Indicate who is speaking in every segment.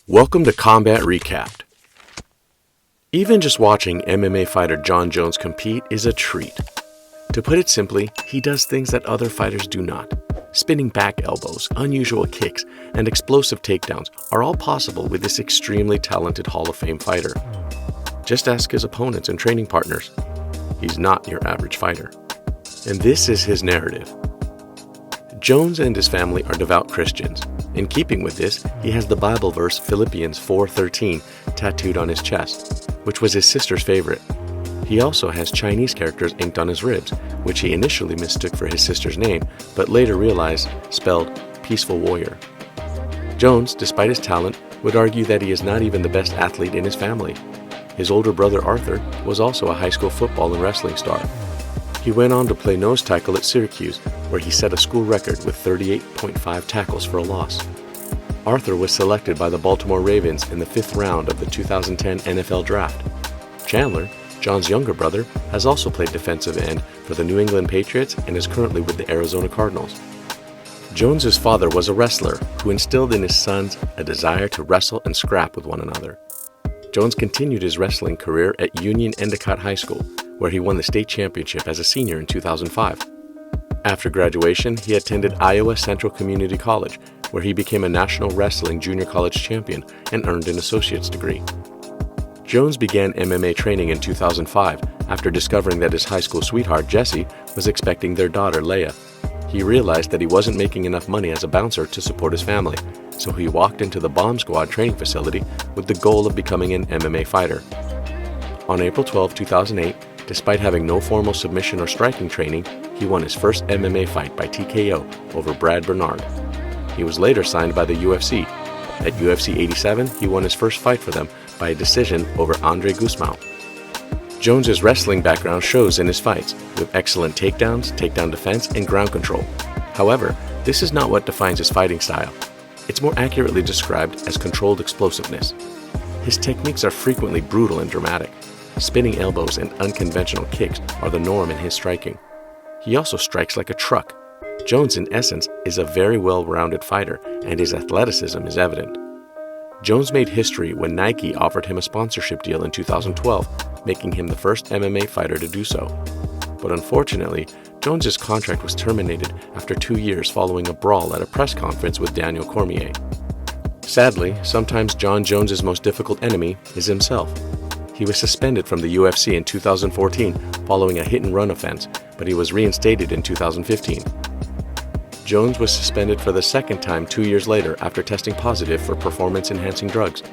Speaker 1: Welcome to Combat Recapped. Even just watching MMA fighter Jon Jones compete is a treat. To put it simply, he does things that other fighters do not. Spinning back elbows, unusual kicks, and explosive takedowns are all possible with this extremely talented Hall of Fame fighter. Just ask his opponents and training partners. He's not your average fighter. And this is his narrative. Jones and his family are devout Christians. In keeping with this, he has the Bible verse Philippians 4:13 tattooed on his chest, which was his sister's favorite. He also has Chinese characters inked on his ribs, which he initially mistook for his sister's name, but later realized spelled peaceful warrior. Jones, despite his talent, would argue that he is not even the best athlete in his family. His older brother Arthur was also a high school football and wrestling star. He went on to play nose tackle at Syracuse, where he set a school record with 38.5 tackles for a loss. Arthur was selected by the Baltimore Ravens in the 5th round of the 2010 NFL Draft. Chandler, John's younger brother, has also played defensive end for the New England Patriots and is currently with the Arizona Cardinals. Jones's father was a wrestler who instilled in his sons a desire to wrestle and scrap with one another. Jones continued his wrestling career at Union Endicott High School, where he won the state championship as a senior in 2005. After graduation, he attended Iowa Central Community College, where he became a National Wrestling Junior College champion and earned an associate's degree. Jones began MMA training in 2005 after discovering that his high school sweetheart, Jessie, was expecting their daughter, Leia. He realized that he wasn't making enough money as a bouncer to support his family, so he walked into the Bomb Squad training facility with the goal of becoming an MMA fighter. On April 12, 2008, despite having no formal submission or striking training, he won his first MMA fight by TKO over Brad Bernard. He was later signed by the UFC. At UFC 87, he won his first fight for them by a decision over Andre Guzmão. Jones's wrestling background shows in his fights, with excellent takedowns, takedown defense, and ground control. However, this is not what defines his fighting style. It's more accurately described as controlled explosiveness. His techniques are frequently brutal and dramatic. Spinning elbows and unconventional kicks are the norm in his striking. He also strikes like a truck. Jones, in essence, is a very well-rounded fighter, and his athleticism is evident. Jones made history when Nike offered him a sponsorship deal in 2012, making him the first MMA fighter to do so. But unfortunately, Jones's contract was terminated after 2 years following a brawl at a press conference with Daniel Cormier. Sadly, sometimes Jon Jones's most difficult enemy is himself. He was suspended from the UFC in 2014 following a hit-and-run offense, but he was reinstated in 2015. Jones was suspended for the second time 2 years later after testing positive for performance-enhancing drugs.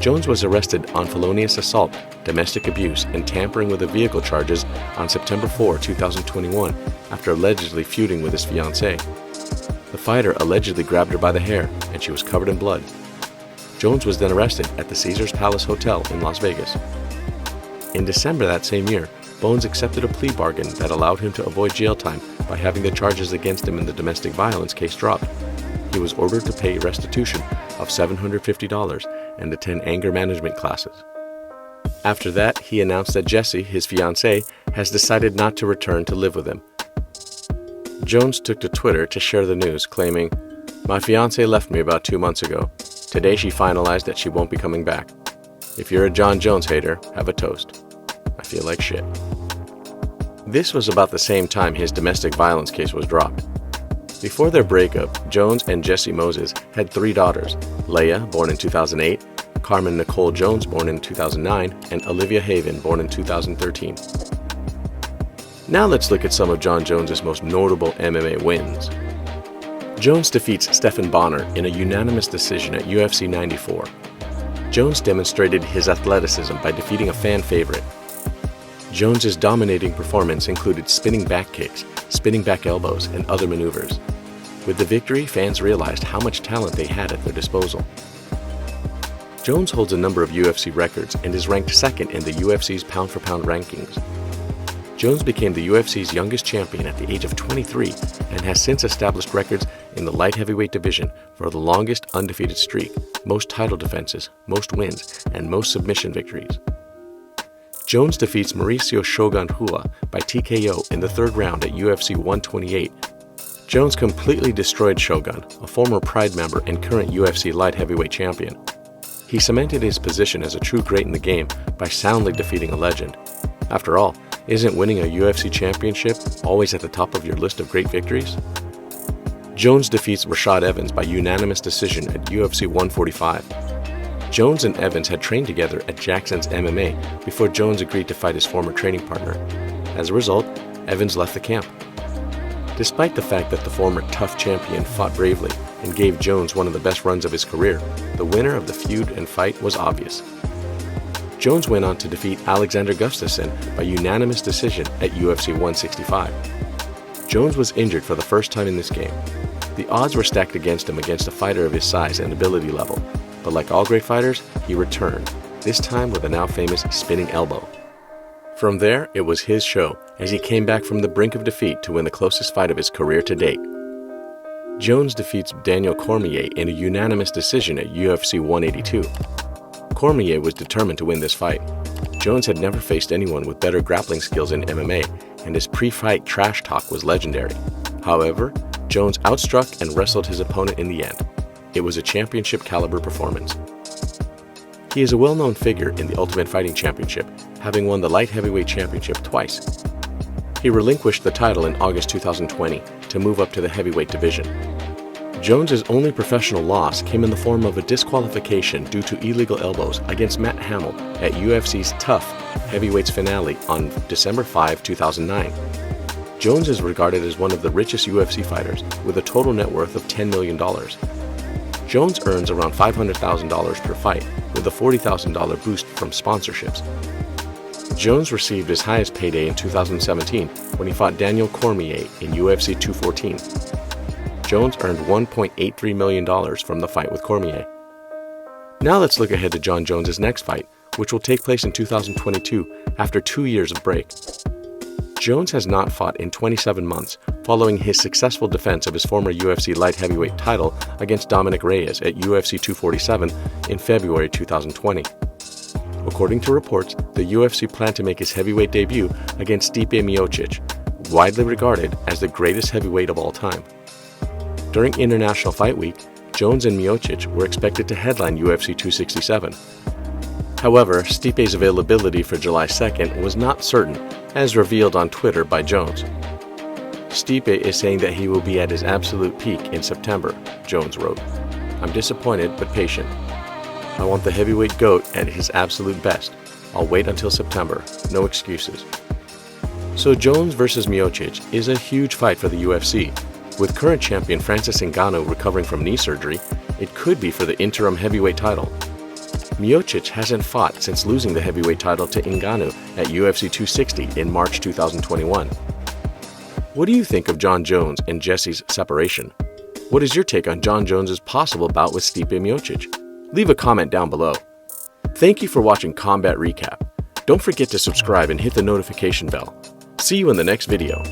Speaker 1: Jones was arrested on felonious assault, domestic abuse, and tampering with a vehicle charges on September 4, 2021, after allegedly feuding with his fiancée. The fighter allegedly grabbed her by the hair, and she was covered in blood. Jones was then arrested at the Caesars Palace Hotel in Las Vegas. In December that same year, Bones accepted a plea bargain that allowed him to avoid jail time by having the charges against him in the domestic violence case dropped. He was ordered to pay restitution of $750 and attend anger management classes. After that, he announced that Jessie, his fiancée, has decided not to return to live with him. Jones took to Twitter to share the news, claiming, "My fiancée left me about 2 months ago. Today she finalized that she won't be coming back. If you're a Jon Jones hater, have a toast. I feel like shit." This was about the same time his domestic violence case was dropped. Before their breakup, Jones and Jessie Moses had 3 daughters, Leia, born in 2008, Carmen Nicole Jones, born in 2009, and Olivia Haven, born in 2013. Now let's look at some of Jon Jones's most notable MMA wins. Jones defeats Stephan Bonnar in a unanimous decision at UFC 94. Jones demonstrated his athleticism by defeating a fan favorite. Jones's dominating performance included spinning back kicks, spinning back elbows, and other maneuvers. With the victory, fans realized how much talent they had at their disposal. Jones holds a number of UFC records and is ranked second in the UFC's pound-for-pound rankings. Jones became the UFC's youngest champion at the age of 23 and has since established records in the light heavyweight division for the longest undefeated streak, most title defenses, most wins, and most submission victories. Jones defeats Mauricio Shogun Rua by TKO in the 3rd round at UFC 128. Jones completely destroyed Shogun, a former Pride member and current UFC light heavyweight champion. He cemented his position as a true great in the game by soundly defeating a legend. After all, isn't winning a UFC championship always at the top of your list of great victories? Jones defeats Rashad Evans by unanimous decision at UFC 145. Jones and Evans had trained together at Jackson's MMA before Jones agreed to fight his former training partner. As a result, Evans left the camp. Despite the fact that the former tough champion fought bravely and gave Jones one of the best runs of his career, the winner of the feud and fight was obvious. Jones went on to defeat Alexander Gustafsson by unanimous decision at UFC 165. Jones was injured for the first time in this game. The odds were stacked against him against a fighter of his size and ability level, but like all great fighters, he returned, this time with a now famous spinning elbow. From there, it was his show as he came back from the brink of defeat to win the closest fight of his career to date. Jones defeats Daniel Cormier in a unanimous decision at UFC 182. Cormier was determined to win this fight. Jones had never faced anyone with better grappling skills in MMA, and his pre-fight trash talk was legendary. However, Jones outstruck and wrestled his opponent in the end. It was a championship-caliber performance. He is a well-known figure in the Ultimate Fighting Championship, having won the Light Heavyweight Championship twice. He relinquished the title in August 2020 to move up to the heavyweight division. Jones's only professional loss came in the form of a disqualification due to illegal elbows against Matt Hamill at UFC's Tough Heavyweights finale on December 5, 2009. Jones is regarded as one of the richest UFC fighters with a total net worth of $10 million. Jones earns around $500,000 per fight, with a $40,000 boost from sponsorships. Jones received his highest payday in 2017 when he fought Daniel Cormier in UFC 214. Jones earned $1.83 million from the fight with Cormier. Now let's look ahead to Jon Jones' next fight, which will take place in 2022 after 2 years of break. Jones has not fought in 27 months following his successful defense of his former UFC light heavyweight title against Dominic Reyes at UFC 247 in February 2020. According to reports, the UFC planned to make his heavyweight debut against Stipe Miocic, widely regarded as the greatest heavyweight of all time. During International Fight Week, Jones and Miocic were expected to headline UFC 267. However, Stipe's availability for July 2nd was not certain, as revealed on Twitter by Jones. Stipe is saying that he will be at his absolute peak in September, Jones wrote. I'm disappointed but patient. I want the heavyweight GOAT at his absolute best. I'll wait until September. No excuses. So Jones versus Miocic is a huge fight for the UFC. With current champion Francis Ngannou recovering from knee surgery, it could be for the interim heavyweight title. Miocic hasn't fought since losing the heavyweight title to Ngannou at UFC 260 in March 2021. What do you think of Jon Jones and Jesse's separation? What is your take on Jon Jones' possible bout with Stipe Miocic? Leave a comment down below. Thank you for watching Combat Recap. Don't forget to subscribe and hit the notification bell. See you in the next video.